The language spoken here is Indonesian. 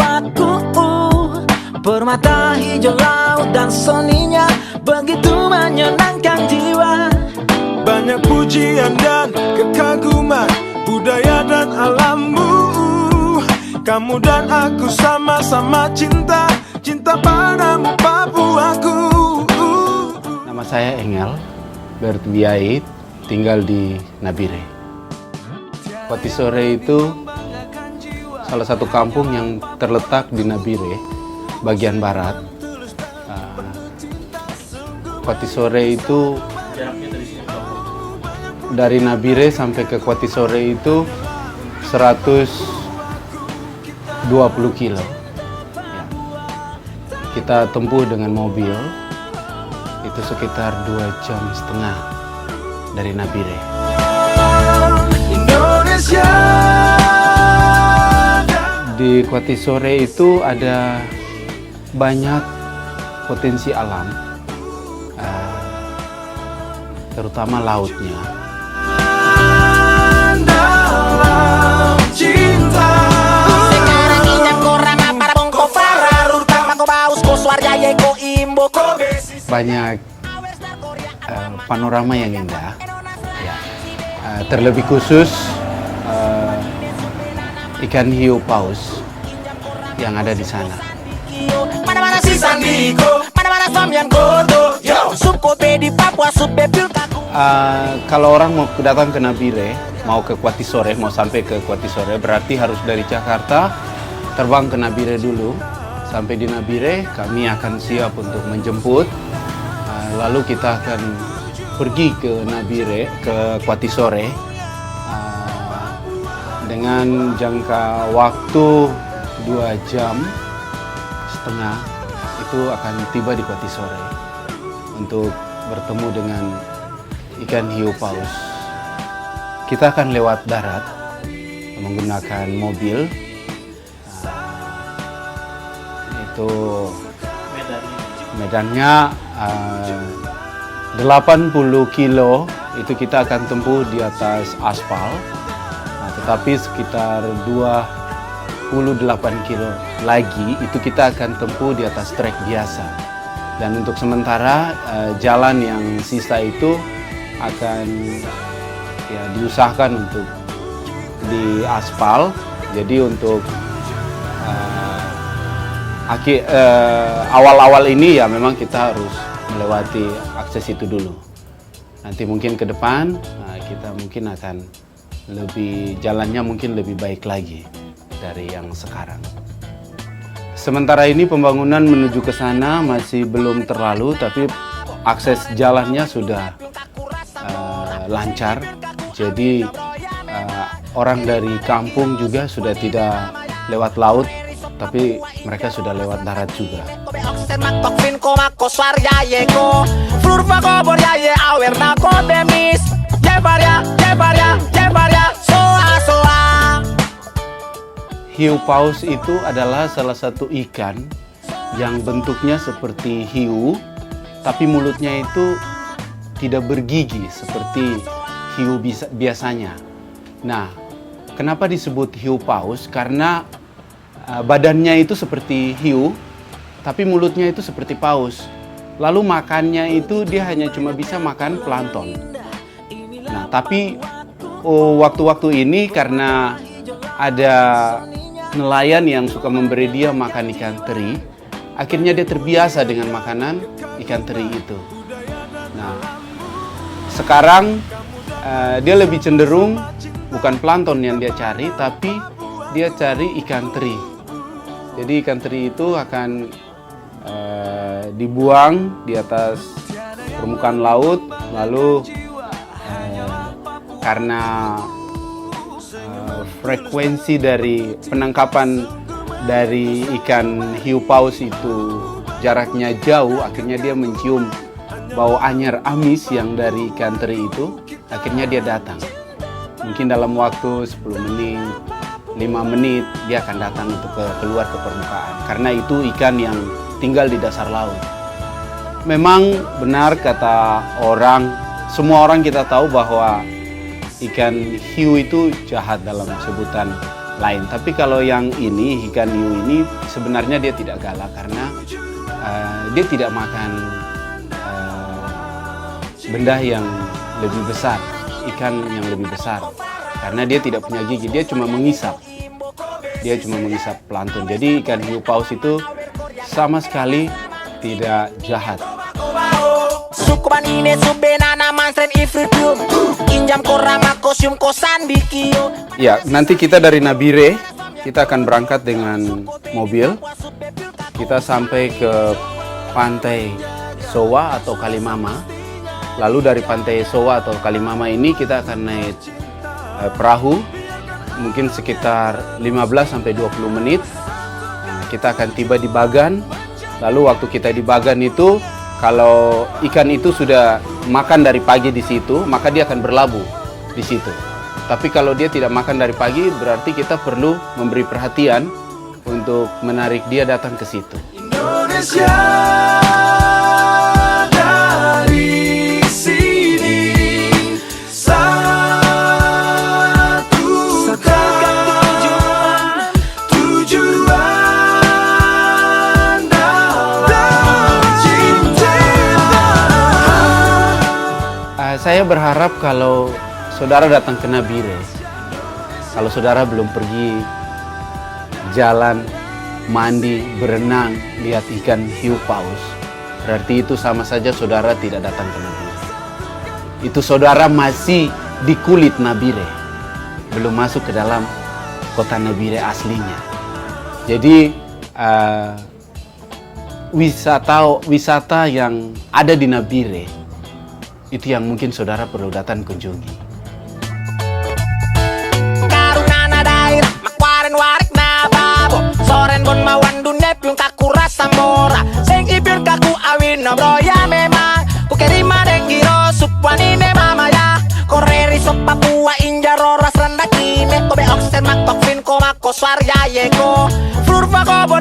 membuatku permata hijau laut dan soninya begitu menyenangkan jiwa. Banyak pujian dan kekaguman budaya dan alammu. Kamu dan aku sama-sama cinta, cinta padamu Papuaku. Nama saya Engel Bertbiait, tinggal di Nabire. Kuatisore itu salah satu kampung yang terletak di Nabire, bagian barat. Kuatisore itu dari Nabire sampai ke Kuatisore itu 120 kilo. Ya. Kita tempuh dengan mobil itu sekitar 2,5 jam dari Nabire. Indonesia. Di Kuatisore itu ada banyak potensi alam, terutama lautnya. Banyak panorama yang indah, ya. Terlebih khusus ikan hiu paus yang ada di sana. Kalau orang mau datang ke Nabire, mau ke Kuatisore, mau sampai ke Kuatisore, berarti harus dari Jakarta terbang ke Nabire dulu. Sampai di Nabire, kami akan siap untuk menjemput. Lalu kita akan pergi ke Nabire, ke Kuatisore, dengan jangka waktu 2,5 jam, itu akan tiba di Kuatisore untuk bertemu dengan ikan hiu paus. Kita akan lewat darat menggunakan mobil. Itu medannya 80 kilo, itu kita akan tempuh di atas aspal. Tetapi sekitar 28 kilo lagi itu kita akan tempuh di atas trek biasa. Dan untuk sementara jalan yang sisa itu akan ya diusahakan untuk di aspal. Jadi untuk awal-awal ini ya memang kita harus melewati akses itu dulu. Nanti mungkin ke depan kita mungkin akan jalannya mungkin lebih baik lagi dari yang sekarang. Sementara ini pembangunan menuju ke sana masih belum terlalu, tapi akses jalannya sudah lancar. Jadi orang dari kampung juga sudah tidak lewat laut, tapi mereka sudah lewat darat juga. Hiu paus itu adalah salah satu ikan yang bentuknya seperti hiu, tapi mulutnya itu tidak bergigi seperti hiu biasanya. Nah, kenapa disebut hiu paus? Karena badannya itu seperti hiu, tapi mulutnya itu seperti paus. Lalu makannya itu dia hanya cuma bisa makan plankton. Nah, tapi waktu-waktu ini karena ada nelayan yang suka memberi dia makan ikan teri, akhirnya dia terbiasa dengan makanan ikan teri itu. Nah, sekarang dia lebih cenderung bukan plankton yang dia cari, tapi dia cari ikan teri. Jadi ikan teri itu akan dibuang di atas permukaan laut, lalu karena frekuensi dari penangkapan dari ikan hiu paus itu jaraknya jauh, akhirnya dia mencium bau anyar amis yang dari ikan teri itu, akhirnya dia datang. Mungkin dalam waktu 10 menit, 5 menit dia akan datang untuk keluar ke permukaan, karena itu ikan yang tinggal di dasar laut. Memang benar kata orang, semua orang kita tahu bahwa ikan hiu itu jahat dalam sebutan lain. Tapi kalau yang ini, ikan hiu ini sebenarnya dia tidak galak karena dia tidak makan benda yang lebih besar, ikan yang lebih besar, karena dia tidak punya gigi, dia cuma mengisap plankton. Jadi ikan hiu paus itu sama sekali tidak jahat. Ya, nanti kita dari Nabire, kita akan berangkat dengan mobil. Kita sampai ke pantai Sowa atau Kalimama. Lalu dari pantai Sowa atau Kalimama ini kita akan naik perahu, mungkin sekitar 15-20 menit. Nah, kita akan tiba di Bagan. Lalu waktu kita di Bagan itu, kalau ikan itu sudah makan dari pagi di situ, maka dia akan berlabuh di situ. Tapi kalau dia tidak makan dari pagi, berarti kita perlu memberi perhatian untuk menarik dia datang ke situ. Indonesia dari sini satu tujuan dalam cinta. Saya berharap kalau saudara datang ke Nabire, kalau saudara belum pergi jalan, mandi, berenang, lihat ikan hiu paus, berarti itu sama saja saudara tidak datang ke Nabire. Itu saudara masih di kulit Nabire, belum masuk ke dalam kota Nabire aslinya. Jadi wisata yang ada di Nabire itu yang mungkin saudara perlu datang kunjungi. Soren bon mawan dunia piung kaku rasa mora sing ipir kaku awin nombro ya memang ku kerima dengiro supwani ne mama ya koreri sop Papua injaro ras randa kine kobe oxen mak tokfin ko mako swar ya yeko flur fa ko